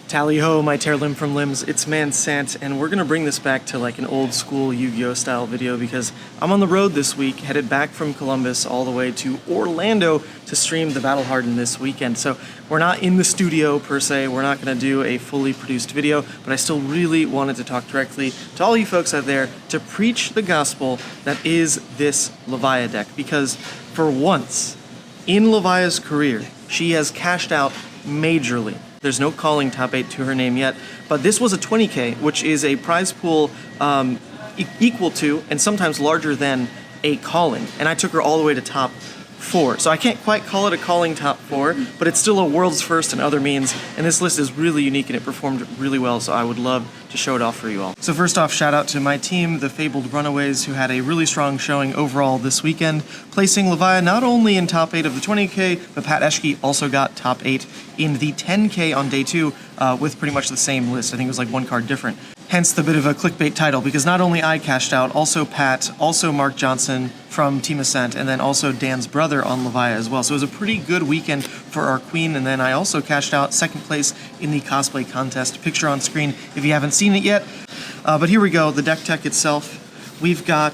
Tally ho, my tear limb from limbs, it's Man Sant, and we're gonna bring this back to like an old school Yu-Gi-Oh style video because I'm on the road this week, headed back from Columbus all the way to Orlando to stream the Battle Hardened this weekend. So we're not in the studio per se, we're not gonna do a fully produced video, but I still really wanted to talk directly to all you folks out there to preach the gospel that is this Levia deck, because for once in Levia's career, she has cashed out majorly. There's no calling top 8 to her name yet, but this was a 20K, which is a prize pool equal to and sometimes larger than a calling, and I took her all the way to top 4. So I can't quite call it a calling top 4, but it's still a world's first in other means, and this list is really unique and it performed really well, so I would love to show it off for you all. So first off, shout out to my team, the Fabled Runaways, who had a really strong showing overall this weekend, placing Levia not only in top 8 of the 20K, but Pat Eshghy also got top 8 in the 10K on day 2 with pretty much the same list. I think it was like one card different. Hence the bit of a clickbait title, because not only I cashed out, also Pat, also Mark Johnson from Team Ascent, and then also Dan's brother on Levia as well. So it was a pretty good weekend for our queen, and then I also cashed out second place in the cosplay contest. Picture on screen if you haven't seen it yet. But here we go, the deck tech itself. We've got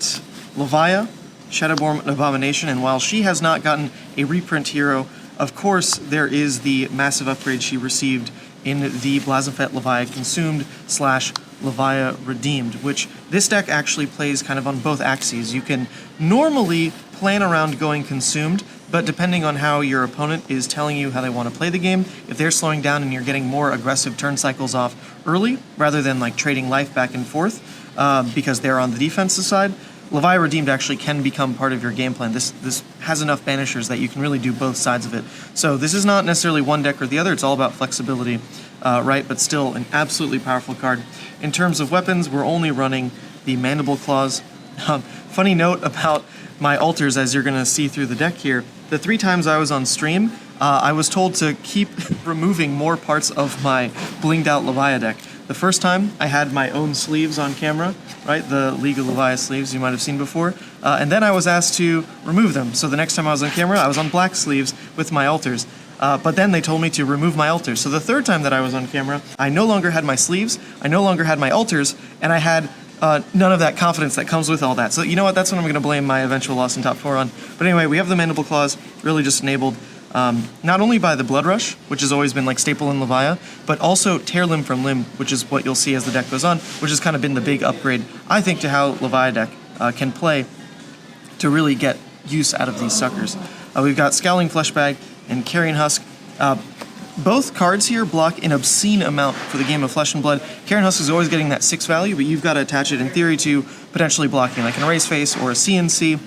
Levia, Shadowborn Abomination, and while she has not gotten a reprint hero, of course there is the massive upgrade she received in the Blazonfet Levia Consumed / Levia Redeemed, which this deck actually plays kind of on both axes. You can normally plan around going Consumed, but depending on how your opponent is telling you how they want to play the game, if they're slowing down and you're getting more aggressive turn cycles off early, rather than like trading life back and forth, because they're on the defensive side, Levia Redeemed actually can become part of your game plan. This has enough banishers that you can really do both sides of it. So this is not necessarily one deck or the other, it's all about flexibility, right? But still an absolutely powerful card. In terms of weapons, we're only running the Mandible Claws. Funny note about my altars, as you're gonna see through the deck here, the 3 times I was on stream, I was told to keep removing more parts of my blinged out Levia deck. The first time, I had my own sleeves on camera, right? The League of Levia sleeves you might have seen before. And then I was asked to remove them. So the next time I was on camera, I was on black sleeves with my altars. But then they told me to remove my altars. So the third time that I was on camera, I no longer had my sleeves, I no longer had my altars, and I had none of that confidence that comes with all that. So you know what, that's what I'm going to blame my eventual loss in top 4 on. But anyway, we have the Mandible Claws, really just enabled not only by the Blood Rush, which has always been like staple in Levia, but also Tear Limb from Limb, which is what you'll see as the deck goes on, which has kind of been the big upgrade, I think, to how Levia deck can play to really get use out of these suckers. We've got Scowling Fleshbag and Carrion Husk. Both cards here block an obscene amount for the game of Flesh and Blood. Carrion Husk is always getting that 6 value, but you've got to attach it in theory to potentially blocking like an Erase Face or a CNC.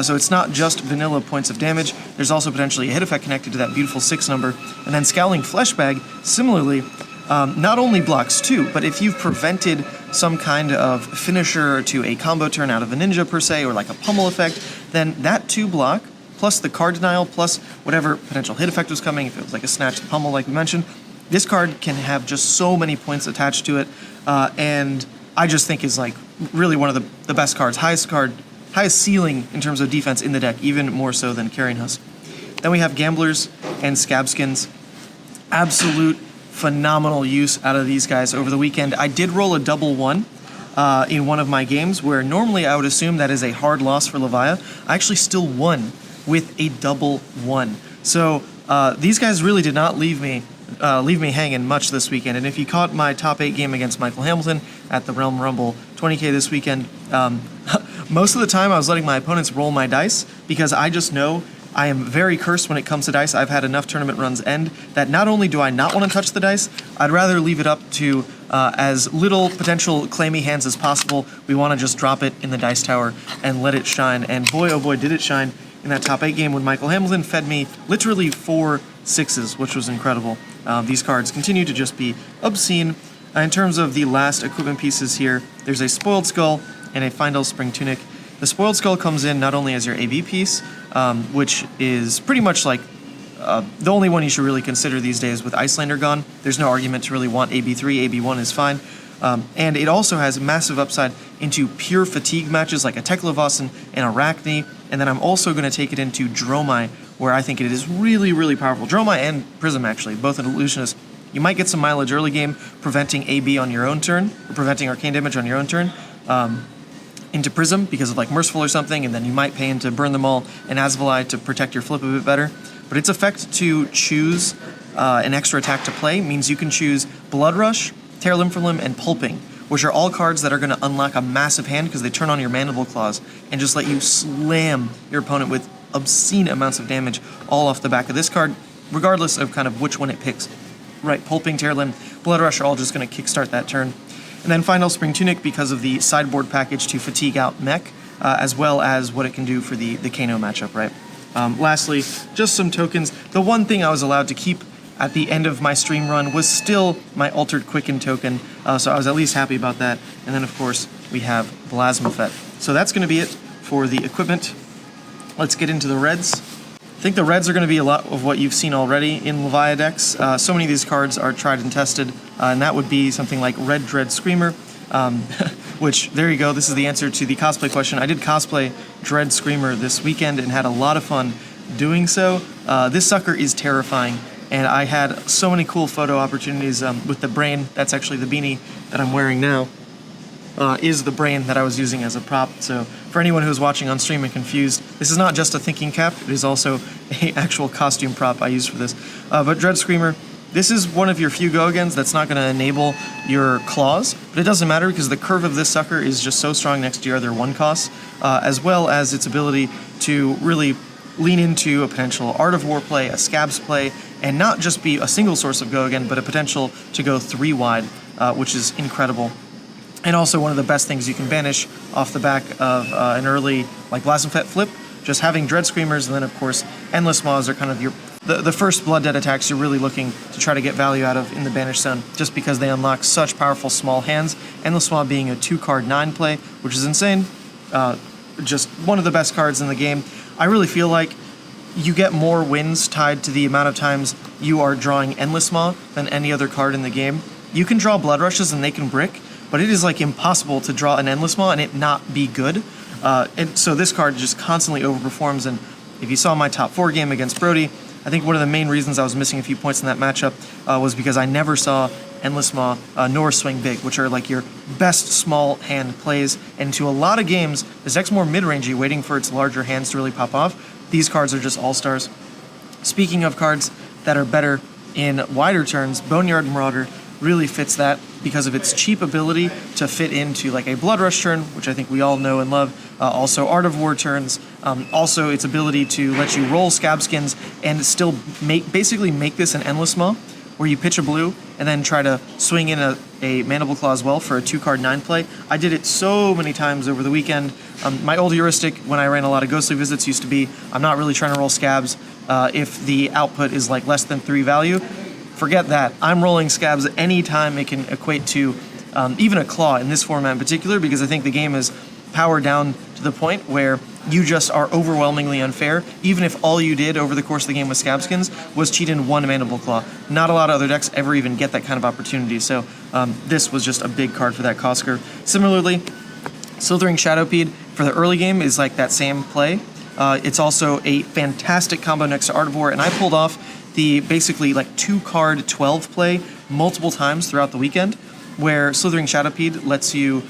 So it's not just vanilla points of damage, there's also potentially a hit effect connected to that beautiful 6 number. And then Scowling Fleshbag, similarly, not only blocks 2, but if you've prevented some kind of finisher to a combo turn out of a ninja per se, or like a pummel effect, then that 2 block, plus the card denial, plus whatever potential hit effect was coming, if it was like a snatch pummel like we mentioned, this card can have just so many points attached to it, and I just think is like really one of the best cards, highest ceiling in terms of defense in the deck, even more so than Carrion Husk. Then we have Gamblers and Scabskins. Absolute phenomenal use out of these guys over the weekend. I did roll a double 1 in one of my games, where normally I would assume that is a hard loss for Levia. I actually still won with a double 1. So these guys really did not leave me hanging much this weekend. And if you caught my top 8 game against Michael Hamilton at the Realm Rumble 20K this weekend, most of the time I was letting my opponents roll my dice, because I just know I am very cursed when it comes to dice. I've had enough tournament runs end that not only do I not want to touch the dice, I'd rather leave it up to as little potential claimy hands as possible. We want to just drop it in the dice tower and let it shine. And boy, oh boy, did it shine in that top 8 game when Michael Hamilton fed me literally 4 6s, which was incredible. These cards continue to just be obscene. In terms of the last equipment pieces here, there's a Spoiled Skull and a Findel Spring Tunic. The Spoiled Skull comes in not only as your AB piece, which is pretty much like the only one you should really consider these days with Icelander gone. There's no argument to really want AB3, AB1 is fine. And it also has massive upside into pure fatigue matches like a Teklavos and Arachne, and then I'm also going to take it into Dromai, where I think it is really, really powerful. Dromai and Prism, actually, both an illusionist You might get some mileage early game, preventing AB on your own turn, or preventing arcane damage on your own turn, into Prism because of like Merciful or something, and then you might pay into Burn Them All and Asvalai to protect your flip a bit better. But its effect to choose an extra attack to play means you can choose Blood Rush, Tear Limb from Limb, and Pulping, which are all cards that are going to unlock a massive hand because they turn on your Mandible Claws and just let you slam your opponent with obscene amounts of damage all off the back of this card, regardless of kind of which one it picks. Right, Pulping, Tear Limb, Blood Rush are all just going to kickstart that turn. And then Final Spring Tunic because of the sideboard package to fatigue out Mech, as well as what it can do for the Kano matchup, right? Lastly, just some tokens. The one thing I was allowed to keep at the end of my stream run was still my Altered Quicken token, so I was at least happy about that. And then, of course, we have Blasmafet. So that's going to be it for the equipment. Let's get into the reds. I think the reds are going to be a lot of what you've seen already in Levia decks. So many of these cards are tried and tested, and that would be something like Red Dread Screamer, which, there you go, this is the answer to the cosplay question. I did cosplay Dread Screamer this weekend and had a lot of fun doing so. This sucker is terrifying, and I had so many cool photo opportunities with the brain. That's actually the beanie that I'm wearing now. Is the brain that I was using as a prop. So for anyone who's watching on stream and confused, this is not just a thinking cap, it is also an actual costume prop I used for this. But Dread Screamer, this is one of your few go-agains that's not going to enable your claws, but it doesn't matter because the curve of this sucker is just so strong next to your other one costs, as well as its ability to really lean into a potential Art of War play, a Scabs play, and not just be a single source of go-again, but a potential to go 3 wide, which is incredible. And also one of the best things you can banish off the back of an early like Blasmafet flip. Just having Dread Screamers, and then of course Endless Maws are kind of the first Blood Debt attacks you're really looking to try to get value out of in the Banished Zone, just because they unlock such powerful small hands. Endless Maw being a 2-card 9 play, which is insane. Just one of the best cards in the game. I really feel like you get more wins tied to the amount of times you are drawing Endless Maw than any other card in the game. You can draw Blood Rushes and they can brick, but it is like impossible to draw an Endless Maw and it not be good. And so this card just constantly overperforms, and if you saw my top 4 game against Brody, I think one of the main reasons I was missing a few points in that matchup was because I never saw Endless Maw nor Swing Big, which are like your best small hand plays, and to a lot of games, this deck's more mid-rangey, waiting for its larger hands to really pop off. These cards are just all-stars. Speaking of cards that are better in wider turns, Boneyard Marauder really fits that because of its cheap ability to fit into like a Blood Rush turn, which I think we all know and love. Also Art of War turns. Also its ability to let you roll Scab Skins and still basically make this an Endless Maw, where you pitch a blue and then try to swing in a Mandible Claw as well for a 2-card 9 play. I did it so many times over the weekend. My old heuristic when I ran a lot of Ghostly Visits used to be, I'm not really trying to roll Scabs if the output is like less than 3 value. Forget that. I'm rolling Scabs anytime it can equate to even a Claw in this format in particular, because I think the game is powered down to the point where you just are overwhelmingly unfair, even if all you did over the course of the game with Scabskins was cheat in 1 Mandible Claw. Not a lot of other decks ever even get that kind of opportunity, so this was just a big card for that cost curve. Similarly, Slithering Shadowpede for the early game is like that same play. It's also a fantastic combo next to Art of War, and I pulled off the basically like 2-card 12 play multiple times throughout the weekend, where Slithering Shadowpede lets you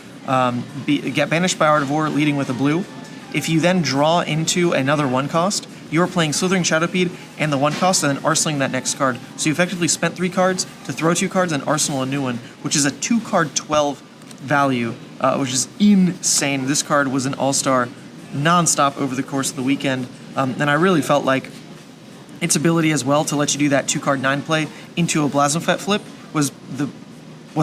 get banished by Art of War, leading with a blue. If you then draw into another 1-cost, you're playing Slithering Shadowpede and the 1-cost and then arsenaling that next card. So you effectively spent 3 cards to throw 2 cards and arsenal a new one, which is a 2-card 12 value, which is insane. This card was an all-star non-stop over the course of the weekend, and I really felt like its ability as well to let you do that 2-card 9 play into a Blasmafet flip was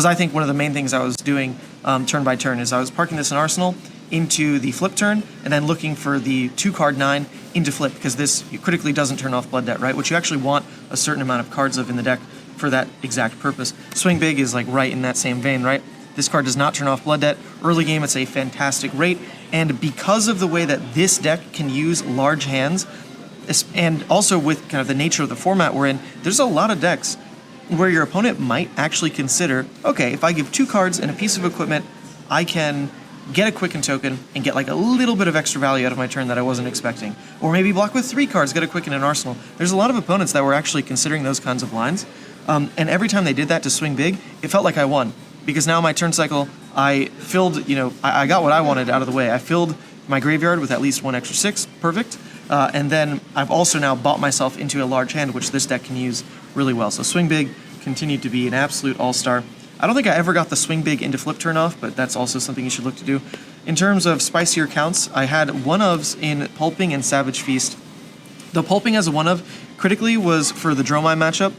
I think one of the main things I was doing turn by turn, is I was parking this in Arsenal into the flip turn and then looking for the 2-card 9 into flip, because this critically doesn't turn off Blood Debt, right? Which you actually want a certain amount of cards of in the deck for that exact purpose. Swing Big is like right in that same vein, right? This card does not turn off Blood Debt. Early game, it's a fantastic rate, and because of the way that this deck can use large hands, and also with kind of the nature of the format we're in, there's a lot of decks where your opponent might actually consider, okay, if I give 2 cards and a piece of equipment, I can get a Quicken token and get like a little bit of extra value out of my turn that I wasn't expecting. Or maybe block with 3 cards, get a Quicken in Arsenal. There's a lot of opponents that were actually considering those kinds of lines. And every time they did that to swing big, it felt like I won. Because now my turn cycle, I filled, I got what I wanted out of the way. I filled my graveyard with at least 1 extra 6, perfect. And then I've also now bought myself into a large hand, which this deck can use really well. So swing big continued to be an absolute all-star. I don't think I ever got the swing big into flip turn off, but that's also something you should look to do. In terms of spicier counts, I had 1-ofs in Pulping and Savage Feast. The Pulping as a 1-of critically was for the Dromai matchup,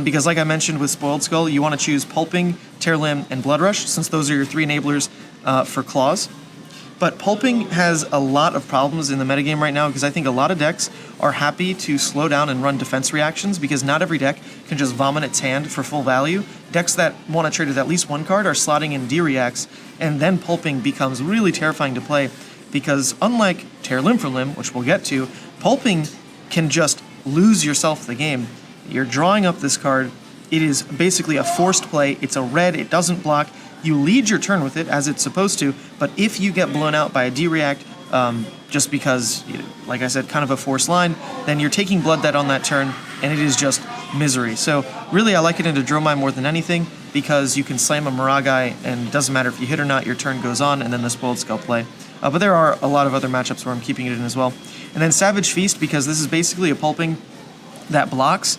because like I mentioned with Spoiled Skull, you want to choose Pulping, Tear Limb, and Blood Rush, since those are your 3 enablers for Claws. But Pulping has a lot of problems in the metagame right now, because I think a lot of decks are happy to slow down and run defense reactions, because not every deck can just vomit its hand for full value. Decks that want to trade with at least 1 card are slotting in D-reacts, and then Pulping becomes really terrifying to play, because unlike Tear Limb from Limb, which we'll get to, Pulping can just lose yourself the game. You're drawing up this card, it is basically a forced play, it's a red, it doesn't block, you lead your turn with it as it's supposed to, but if you get blown out by a D-react, just because, like I said, kind of a forced line, then you're taking Blood Debt on that turn, and it is just misery. So really I like it into Dromai more than anything, because you can slam a Miragai, and it doesn't matter if you hit or not, your turn goes on, and then the Spoiled Skull play. But there are a lot of other matchups where I'm keeping it in as well. And then Savage Feast, because this is basically a Pulping that blocks,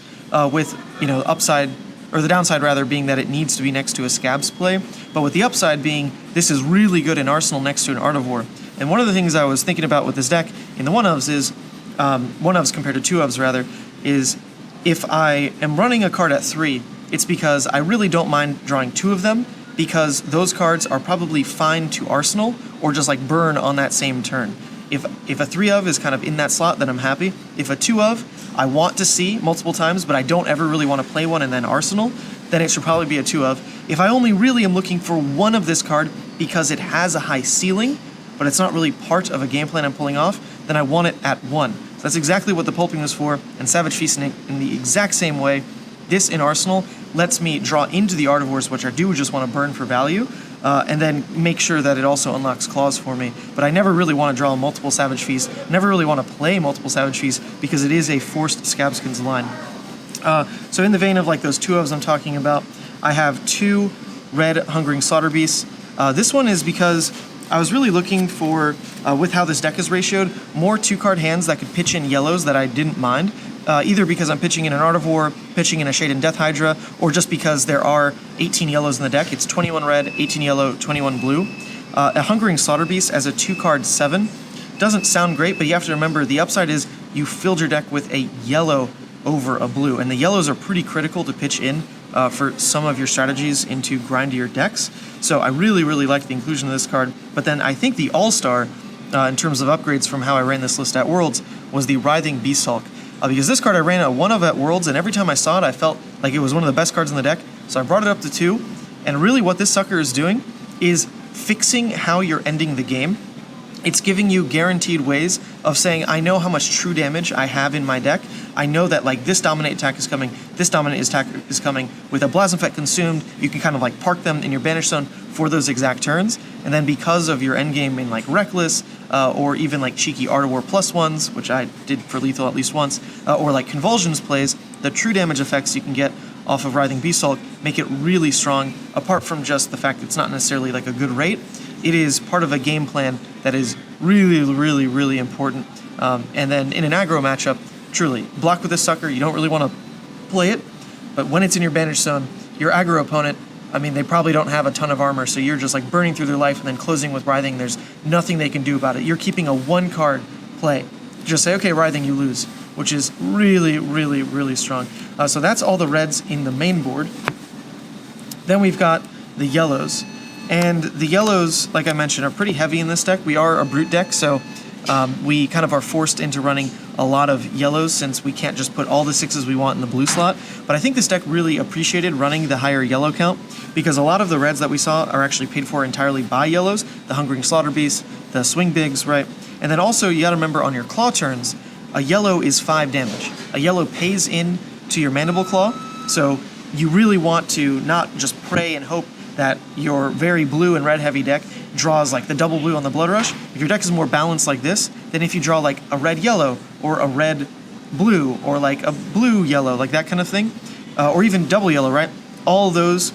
with, upside, or the downside rather, being that it needs to be next to a Scabs play, but with the upside being, this is really good in Arsenal next to an Art of War. And one of the things I was thinking about with this deck in the 1-ofs is, 1-ofs compared to 2-ofs rather, is if I am running a card at 3, it's because I really don't mind drawing 2 of them, because those cards are probably fine to Arsenal, or just like burn on that same turn. If a 3-of is kind of in that slot, then I'm happy. If a 2-of I want to see multiple times, but I don't ever really want to play one and then Arsenal, then it should probably be a 2-of. If I only really am looking for 1 of this card because it has a high ceiling, but it's not really part of a game plan I'm pulling off, then I want it at 1. So that's exactly what the Pulping was for, and Savage Feast in the exact same way. This in Arsenal lets me draw into the Art of Wars, which I do just want to burn for value, and then make sure that it also unlocks Claws for me. But I never really want to draw multiple Savage Feasts, never really want to play multiple Savage Feasts, because it is a forced Scabskins line. So in the vein of like those 2-ofs I'm talking about, I have 2 red Hungering Slaughter Beasts. This one is because I was really looking for, with how this deck is ratioed, more 2-card hands that could pitch in yellows that I didn't mind. Either because I'm pitching in an Art of War, pitching in a Shade and Death Hydra, or just because there are 18 yellows in the deck. It's 21 red, 18 yellow, 21 blue. A Hungering Slaughter Beast as a 2-card 7 doesn't sound great, but you have to remember the upside is you filled your deck with a yellow over a blue, and the yellows are pretty critical to pitch in for some of your strategies into grindier decks. So I really, really like the inclusion of this card. But then I think the all-star, in terms of upgrades from how I ran this list at Worlds, was the Writhing Beast Hulk. Because this card I ran a 1-of at Worlds, and every time I saw it, I felt like it was one of the best cards in the deck, so I brought it up to 2, and really what this sucker is doing is fixing how you're ending the game. It's giving you guaranteed ways of saying, I know how much true damage I have in my deck. I know that like this Dominate attack is coming, this Dominate attack is coming. With a Plasma Effect consumed, you can kind of like park them in your Banish Zone for those exact turns, and then because of your endgame in like Reckless, or even like cheeky Art of War +1s, which I did for lethal at least once, or like Convulsions plays, the true damage effects you can get off of Writhing Beast Hulk make it really strong, apart from just the fact it's not necessarily like a good rate. It is part of a game plan that is really, really, really important. And then in an aggro matchup, truly, block with this sucker, you don't really want to play it, but when it's in your Banish Zone, your aggro opponent, I mean, they probably don't have a ton of armor, so you're just like burning through their life and then closing with Writhing. There's nothing they can do about it. You're keeping a 1-card play. Just say, okay, Writhing, you lose, which is really, really, really strong. So that's all the reds in the main board. Then we've got the yellows. And the yellows, like I mentioned, are pretty heavy in this deck. We are a brute deck, so we kind of are forced into running a lot of yellows since we can't just put all the 6s we want in the blue slot. But I think this deck really appreciated running the higher yellow count, because a lot of the reds that we saw are actually paid for entirely by yellows. The Hungering Slaughter Beast, the Swing Bigs, right? And then also you gotta remember on your claw turns, a yellow is 5 damage. A yellow pays in to your Mandible Claw, so you really want to not just pray and hope that your very blue and red heavy deck draws like the double blue on the Blood Rush. If your deck is more balanced like this, then if you draw like a red yellow or a red blue or like a blue yellow, like that kind of thing, or even double yellow, right? All those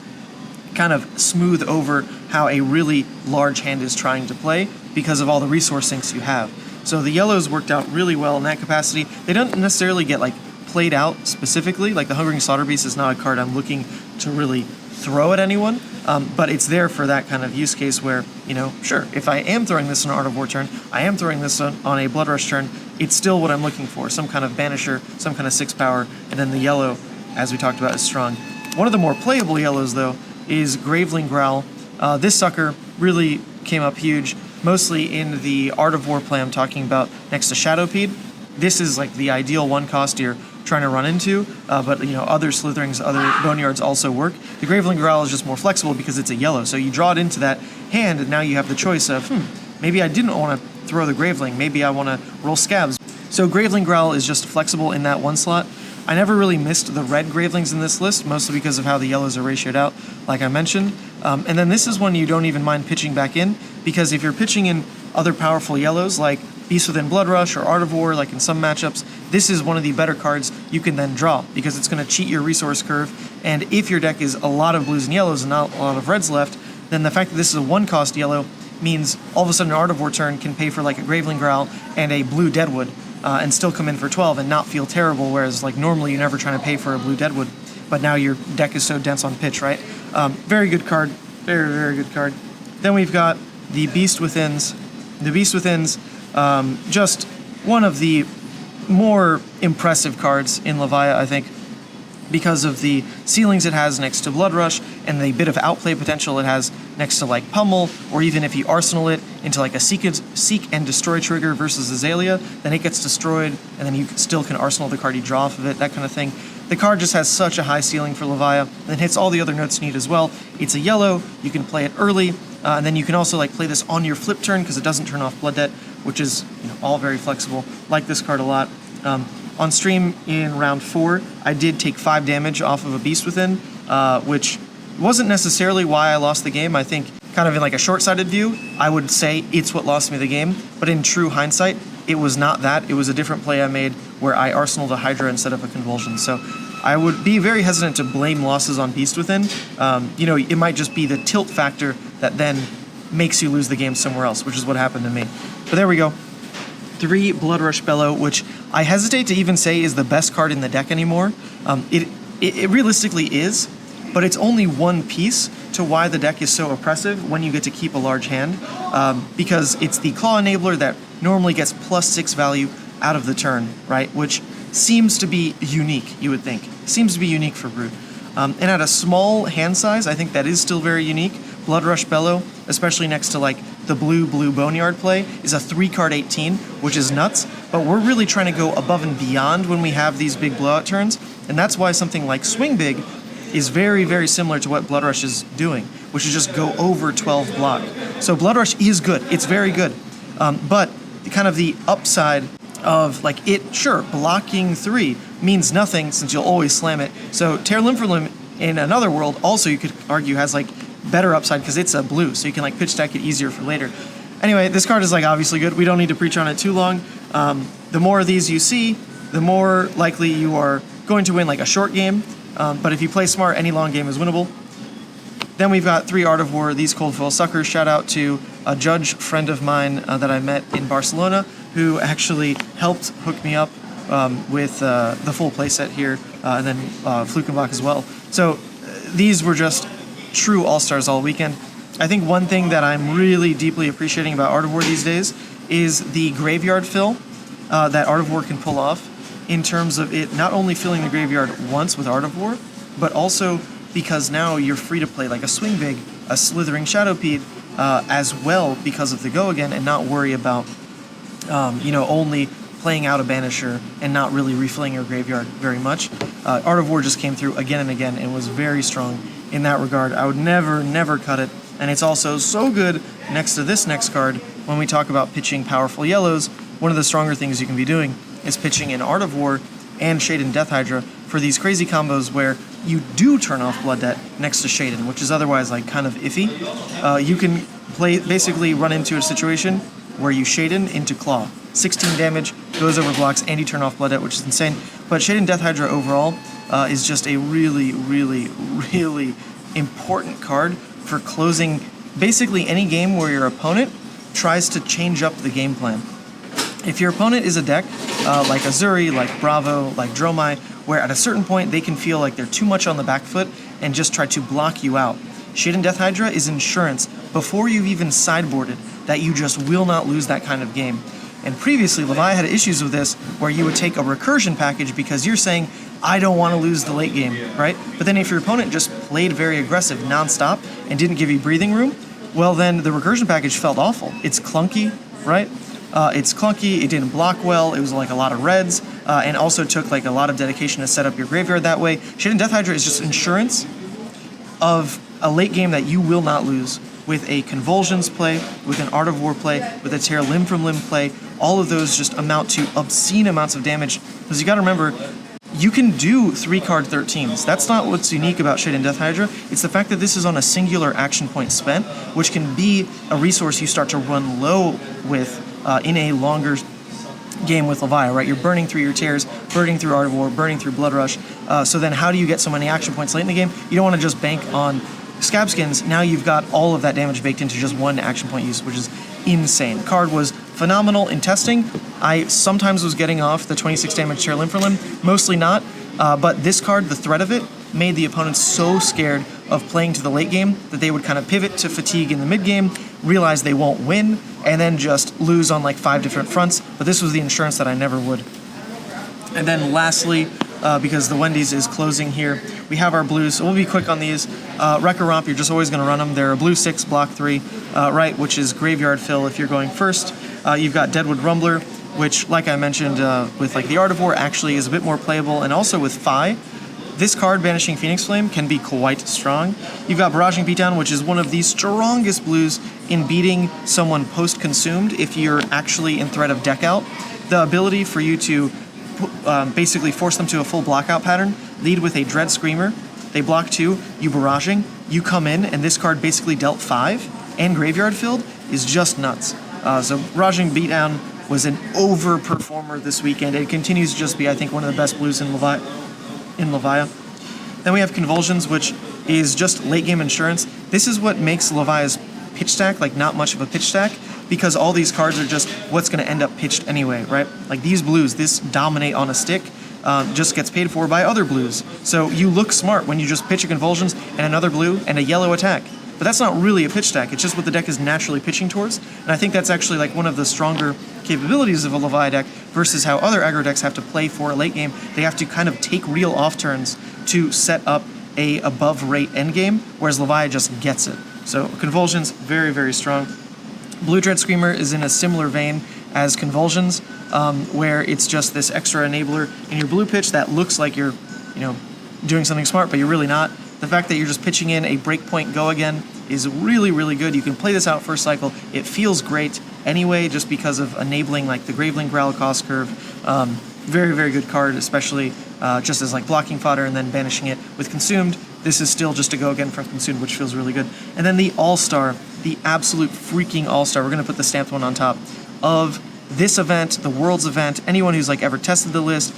kind of smooth over how a really large hand is trying to play because of all the resource sinks you have. So the yellows worked out really well in that capacity. They don't necessarily get like played out specifically, like the Hungering Slaughter Beast is not a card I'm looking to really throw at anyone, but it's there for that kind of use case where, you know, sure, if I am throwing this on an Art of War turn, I am throwing this on a Blood Rush turn, it's still what I'm looking for, some kind of Banisher, some kind of 6 power, and then the yellow, as we talked about, is strong. One of the more playable yellows, though, is Graveling Growl. This sucker really came up huge, mostly in the Art of War play I'm talking about next to Shadowpede. This is like the ideal 1-cost you're trying to run into, but you know, other Slitherings, other Boneyards also work. The Graveling Growl is just more flexible because it's a yellow, so you draw it into that hand, and now you have the choice of, maybe I didn't want to throw the Graveling, maybe I want to roll Scabs. So Graveling Growl is just flexible in that one slot. I never really missed the red Gravelings in this list, mostly because of how the yellows are ratioed out, like I mentioned. And then this is one you don't even mind pitching back in, because if you're pitching in other powerful yellows, like Beast Within Blood Rush or Art of War, like in some matchups, this is one of the better cards you can then draw, because it's going to cheat your resource curve, and if your deck is a lot of blues and yellows and not a lot of reds left, then the fact that this is a 1-cost yellow means all of a sudden an Art of War turn can pay for like a Graveling Growl and a blue Deadwood, and still come in for 12 and not feel terrible, whereas like normally you're never trying to pay for a blue Deadwood, but now your deck is so dense on pitch, right? Very good card, very, very good card. Then we've got the Beast Withins. The Beast Withins, just one of the more impressive cards in Levia, I think, because of the ceilings it has next to Blood Rush and the bit of outplay potential it has next to like Pummel, or even if you arsenal it into like a Seek and Destroy trigger versus Azalea, then it gets destroyed and then you still can arsenal the card you draw off of it, that kind of thing. The card just has such a high ceiling for Levia, and hits all the other notes you need as well. It's a yellow, you can play it early, and then you can also like play this on your flip turn because it doesn't turn off Blood Debt, which is, you know, all very flexible. Like this card a lot. On stream in round 4, I did take 5 damage off of a Beast Within, which wasn't necessarily why I lost the game. I think kind of in like a short-sighted view, I would say it's what lost me the game, but in true hindsight, it was not that. It was a different play I made where I arsenaled a Hydra instead of a Convulsion. So I would be very hesitant to blame losses on Beast Within. You know, it might just be the tilt factor that then makes you lose the game somewhere else, which is what happened to me. But there we go. 3 Blood Rush Bellow, which I hesitate to even say is the best card in the deck anymore. It realistically is, but it's only one piece to why the deck is so oppressive when you get to keep a large hand, because it's the Claw Enabler that normally gets +6 value out of the turn, right? Which seems to be unique, you would think. Seems to be unique for Brood. And at a small hand size, I think that is still very unique. Blood Rush Bellow, especially next to like the blue Boneyard play, is a 3-card 18, which is nuts, but we're really trying to go above and beyond when we have these big blowout turns, and that's why something like Swing Big is very, very similar to what Blood Rush is doing, which is just go over 12 block. So Blood Rush is good, it's very good, but kind of the upside of like it, sure, blocking 3 means nothing since you'll always slam it. So Tear Limb for Limb in another world also you could argue has like better upside because it's a blue, so you can like pitch stack it easier for later. Anyway, this card is like obviously good. We don't need to preach on it too long. The more of these you see, the more likely you are going to win like a short game. But if you play smart, any long game is winnable. Then we've got 3 Art of War, these Cold Foil Suckers. Shout out to a judge friend of mine that I met in Barcelona who actually helped hook me up with the full playset here, and then Flukenbach as well. So these were just true all-stars all weekend. I think one thing that I'm really deeply appreciating about Art of War these days is the graveyard fill that Art of War can pull off, in terms of it not only filling the graveyard once with Art of War, but also because now you're free to play like a Swing Big, a Slithering Shadowpede, as well because of the Go Again, and not worry about you know, only playing out a Banisher and not really refilling your graveyard very much. Art of War just came through again and again and was very strong in that regard. I would never cut it, and it's also so good next to this next card when we talk about pitching powerful yellows. One of the stronger things you can be doing is pitching in Art of War and Shaden Death Hydra for these crazy combos where you do turn off Blood Debt next to Shaden, which is otherwise like kind of iffy. You can basically run into a situation where you Shaden into Claw. 16 damage, goes over blocks, and you turn off Blood Debt, which is insane. But Shade and Death Hydra overall is just a really, really, really important card for closing basically any game where your opponent tries to change up the game plan. If your opponent is a deck like Azuri, like Bravo, like Dromai, where at a certain point they can feel like they're too much on the back foot and just try to block you out, Shade and Death Hydra is insurance before you've even sideboarded that you just will not lose that kind of game. And previously, Levia had issues with this where you would take a recursion package because you're saying, I don't want to lose the late game, right? But then if your opponent just played very aggressive nonstop and didn't give you breathing room, well then the recursion package felt awful. It's clunky, right? It's clunky, it didn't block well, it was like a lot of reds, and also took like a lot of dedication to set up your graveyard that way. Shade and Death Hydra is just insurance of a late game that you will not lose with a Convulsions play, with an Art of War play, with a Tear Limb from Limb play. All of those just amount to obscene amounts of damage, because you gotta remember, you can do 3-card 13s. That's not what's unique about Shade and Death Hydra. It's the fact that this is on a singular action point spent, which can be a resource you start to run low with in a longer game with Levia, right? You're burning through your Tears, burning through Art of War, burning through Blood Rush. So then how do you get so many action points late in the game? You don't want to just bank on Scab Skins. Now you've got all of that damage baked into just one action point use, which is insane. Card was phenomenal in testing. I sometimes was getting off the 26 damage Tear Limb for Limb, mostly not. But this card, the threat of it, made the opponents so scared of playing to the late game that they would kind of pivot to fatigue in the mid game, realize they won't win, and then just lose on like 5 different fronts. But this was the insurance that I never would. And then lastly, because the Wendy's is closing here, we have our blues, so we'll be quick on these. Wrecker Romp, you're just always going to run them. They're a blue 6, block 3, right, which is graveyard fill if you're going first. You've got Deadwood Rumbler, which, like I mentioned, with like the Art of War, actually is a bit more playable, and also with Phi, this card, Banishing Phoenix Flame, can be quite strong. You've got Barraging Beatdown, which is one of the strongest blues in beating someone post-consumed if you're actually in threat of deck out. The ability for you to basically force them to a full blockout pattern, lead with a Dread Screamer, they block 2, you barraging, you come in, and this card basically dealt 5, and graveyard filled, is just nuts. So Barraging Beatdown was an overperformer this weekend. It continues to just be, I think, one of the best blues in Levia. Then we have Convulsions, which is just late game insurance. This is what makes Levia's pitch stack like not much of a pitch stack, because all these cards are just what's going to end up pitched anyway, right? Like these blues, this dominate on a stick, just gets paid for by other blues. So you look smart when you just pitch a Convulsions and another blue and a yellow attack. But that's not really a pitch stack, it's just what the deck is naturally pitching towards. And I think that's actually like one of the stronger capabilities of a Levia deck versus how other aggro decks have to play for a late game. They have to kind of take real off turns to set up a above rate end game, whereas Levia just gets it. So Convulsions, very, very strong. Blue Dread Screamer is in a similar vein as Convulsions, where it's just this extra enabler in your blue pitch that looks like you're, doing something smart, but you're really not. The fact that you're just pitching in a breakpoint go again is really, really good. You can play this out first cycle. It feels great anyway, just because of enabling like the Graveling Growl cost curve. Very, very good card, especially just as like blocking fodder, and then banishing it with Consumed. This is still just a go again from Consumed, which feels really good. And then the All-Star, the absolute freaking All-Star. We're going to put the stamped one on top of this event, the Worlds event. Anyone who's like ever tested the list,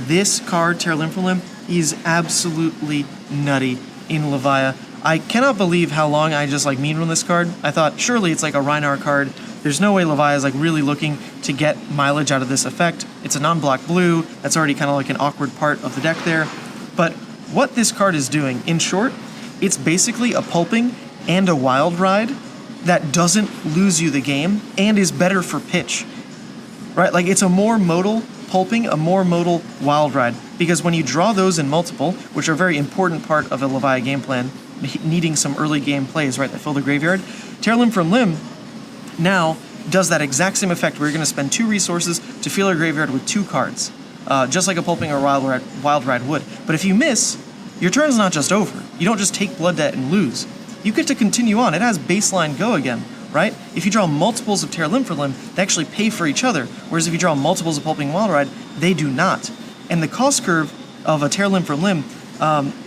this card, Tear Limb from Limb, is absolutely nutty in Levia. I cannot believe how long I just like mean on this card. I thought surely it's like a Rhinar card. There's no way Levia is like really looking to get mileage out of this effect. It's a non-block blue. That's already kind of like an awkward part of the deck there. But what this card is doing, in short, it's basically a pulping and a wild ride that doesn't lose you the game and is better for pitch. Right? Like it's a more modal pulping, a more modal wild ride. Because when you draw those in multiple, which are a very important part of a Levia game plan, needing some early game plays, right, that fill the graveyard, Tear Limb from Limb now does that exact same effect where you're going to spend 2 resources to fill your graveyard with 2 cards, just like a pulping or wild ride would. But if you miss, your turn's not just over. You don't just take Blood Debt and lose. You get to continue on. It has baseline go again, right? If you draw multiples of Tear Limb from Limb, they actually pay for each other, whereas if you draw multiples of Pulping Wild Ride, they do not. And the cost curve of a Tear Limb from Limb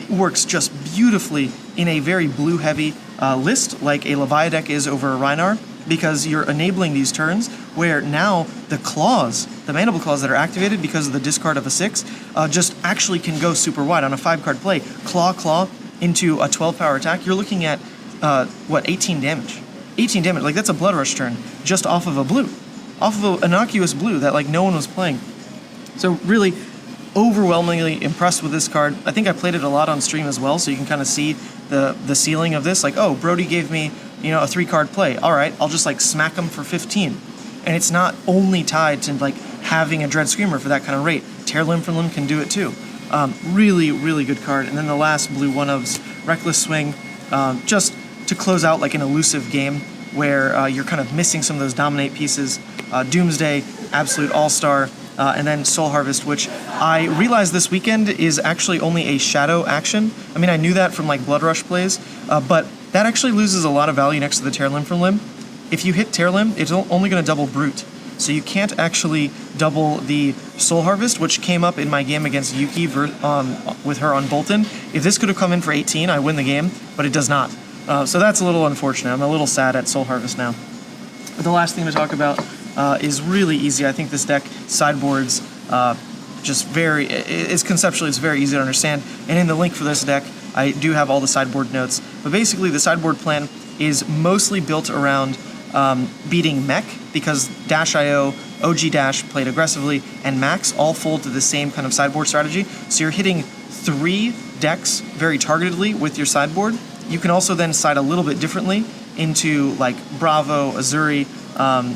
works just beautifully in a very blue-heavy list, like a Levia deck is over a Rhinar, because you're enabling these turns where now the claws the Mandible Claws that are activated because of the discard of a 6 just actually can go super wide. On a 5-card play, Claw into a 12 power attack, you're looking at, 18 damage. 18 damage, like that's a Blood Rush turn just off of a blue. Off of an innocuous blue that like no one was playing. So really overwhelmingly impressed with this card. I think I played it a lot on stream as well, so you can kind of see the ceiling of this. Like, oh, Brody gave me, a 3-card play. All right, I'll just like smack him for 15. And it's not only tied to like having a Dread Screamer for that kind of rate. Tear Limb from Limb can do it too. Really, really good card. And then the last blue one-ofs, Reckless Swing, just to close out like an elusive game where you're kind of missing some of those dominate pieces. Doomsday, absolute all-star, and then Soul Harvest, which I realized this weekend is actually only a shadow action. I mean, I knew that from like Blood Rush plays, but that actually loses a lot of value next to the Tear Limb from Limb. If you hit Tear Limb, it's only going to double Brute. So you can't actually double the Soul Harvest, which came up in my game against Yuki with her on Bolton. If this could have come in for 18, I win the game, but it does not. So that's a little unfortunate. I'm a little sad at Soul Harvest now. But the last thing to talk about is really easy. I think this deck sideboards conceptually it's very easy to understand. And in the link for this deck, I do have all the sideboard notes. But basically, the sideboard plan is mostly built around beating Mech, because Dash.io, OG Dash played aggressively, and Max all fold to the same kind of sideboard strategy. So you're hitting 3 decks very targetedly with your sideboard. You can also then side a little bit differently into like Bravo, Azuri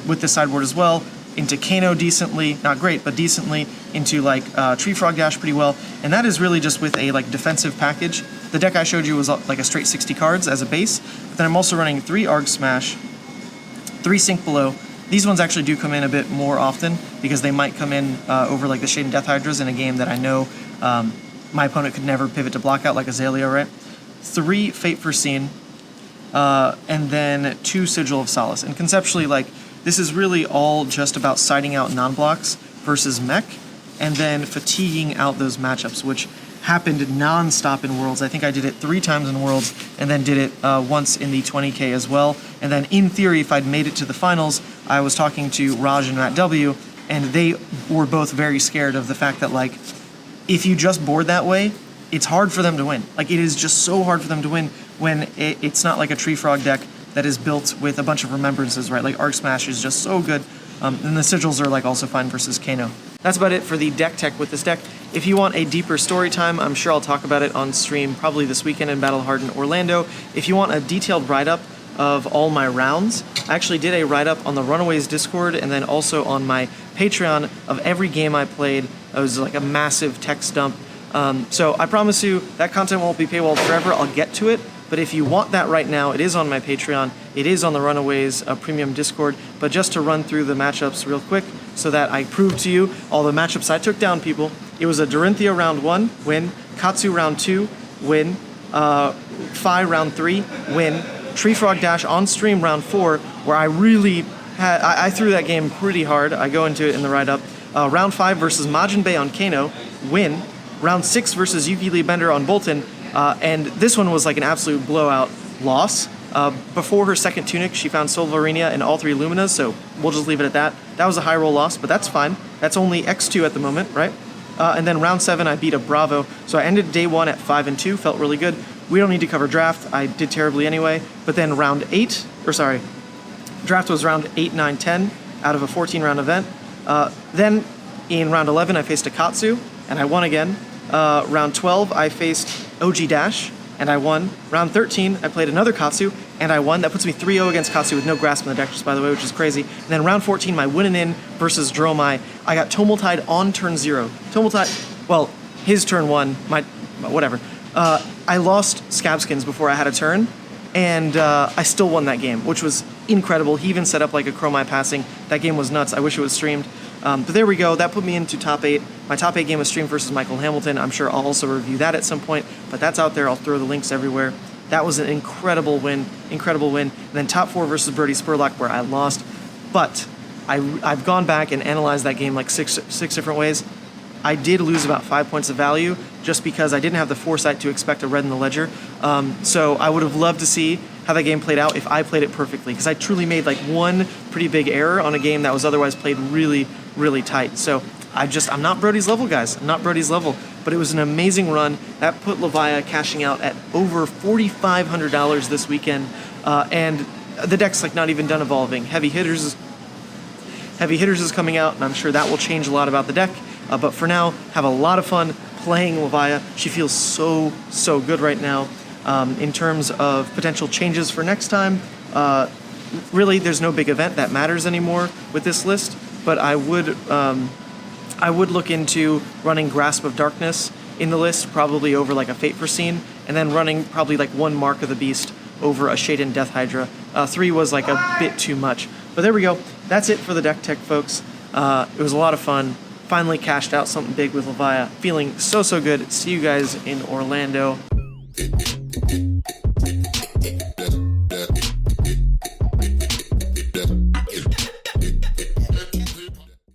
with the sideboard as well, into Kano decently, not great, but decently, into like Tree Frog Dash pretty well. And that is really just with a like defensive package. The deck I showed you was like a straight 60 cards as a base, but then I'm also running 3 Arg Smash, 3 Sink Below. These ones actually do come in a bit more often because they might come in over like the Shade and Death Hydras in a game that I know my opponent could never pivot to block out, like Azalea, right? 3 Fate Foreseen, and then 2 Sigil of Solace. And conceptually, like, this is really all just about siding out non-blocks versus Mech, and then fatiguing out those matchups, which happened non-stop in Worlds. I think I did it 3 times in Worlds, and then did it once in the 20K as well. And then in theory, if I'd made it to the finals, I was talking to Raj and Matt W, and they were both very scared of the fact that, like, if you just board that way, it's hard for them to win. Like, it is just so hard for them to win when it's not like a Tree Frog deck that is built with a bunch of remembrances, right? Like, Arc Smash is just so good. And the Sigils are, like, also fine versus Kano. That's about it for the deck tech with this deck. If you want a deeper story time, I'm sure I'll talk about it on stream probably this weekend in Battle Hardened Orlando. If you want a detailed write-up of all my rounds, I actually did a write-up on the Runaways Discord and then also on my Patreon of every game I played. It was like a massive text dump. So I promise you that content won't be paywalled forever. I'll get to it. But if you want that right now, it is on my Patreon. It is on the Runaways premium Discord. But just to run through the matchups real quick so that I prove to you all the matchups I took down, people. It was a Dorinthia round 1, win. Katsu round 2, win. Phi round 3, win. Tree Frog Dash on stream round 4, where I really had, I threw that game pretty hard. I go into it in the write-up. Round 5 versus Majin Bay on Kano, win. Round 6 versus Yuki Lee Bender on Bolton, and this one was like an absolute blowout loss. Before her second Tunic, she found Solvarinia and all 3 Luminas, so we'll just leave it at that. That was a high roll loss, but that's fine. That's only X2 at the moment, right? And then round 7, I beat a Bravo, so I ended day 1 at 5-2, felt really good. We don't need to cover draft, I did terribly anyway, but then round 8, draft was round 8, 9, 10 out of a 14-round event. Then in round 11, I faced a Katsu, and I won again. Round 12, I faced OG Dash, and I won. Round 13, I played another Katsu, and I won. That puts me 3-0 against Katsu with no grasp in the deck, just by the way, which is crazy. And then round 14, my win and in versus Dromai. I got Tomultide on turn 0. Tomultide, well, his turn 1, whatever. I lost Scabskins before I had a turn, and I still won that game, which was incredible. He even set up like a Chromai passing. That game was nuts. I wish it was streamed. But there we go. That put me into top 8. My top 8 game was streamed versus Michael Hamilton. I'm sure I'll also review that at some point, but that's out there. I'll throw the links everywhere. That was an incredible win. And then top 4 versus Brody Spurlock, where I lost. But I've gone back and analyzed that game like six different ways. I did lose about 5 points of value just because I didn't have the foresight to expect a red in the ledger. So I would have loved to see how that game played out if I played it perfectly, because I truly made like one pretty big error on a game that was otherwise played really, really tight. So I'm not Brody's level, guys. I'm not Brody's level, but it was an amazing run. That put Levia cashing out at over $4,500 this weekend, and the deck's like not even done evolving. Heavy Hitters is coming out, and I'm sure that will change a lot about the deck. But for now, have a lot of fun playing Levia. She feels so good right now. In terms of potential changes for next time, really there's no big event that matters anymore with this list, but I would look into running Grasp of Darkness in the list, probably over like a Fate Foreseen, and then running probably like one Mark of the Beast over a Shaden Death Hydra. 3 was like a bit too much. But there we go. That's it for the deck tech, folks. It was a lot of fun. Finally cashed out something big with Levia. Feeling so good. See you guys in Orlando.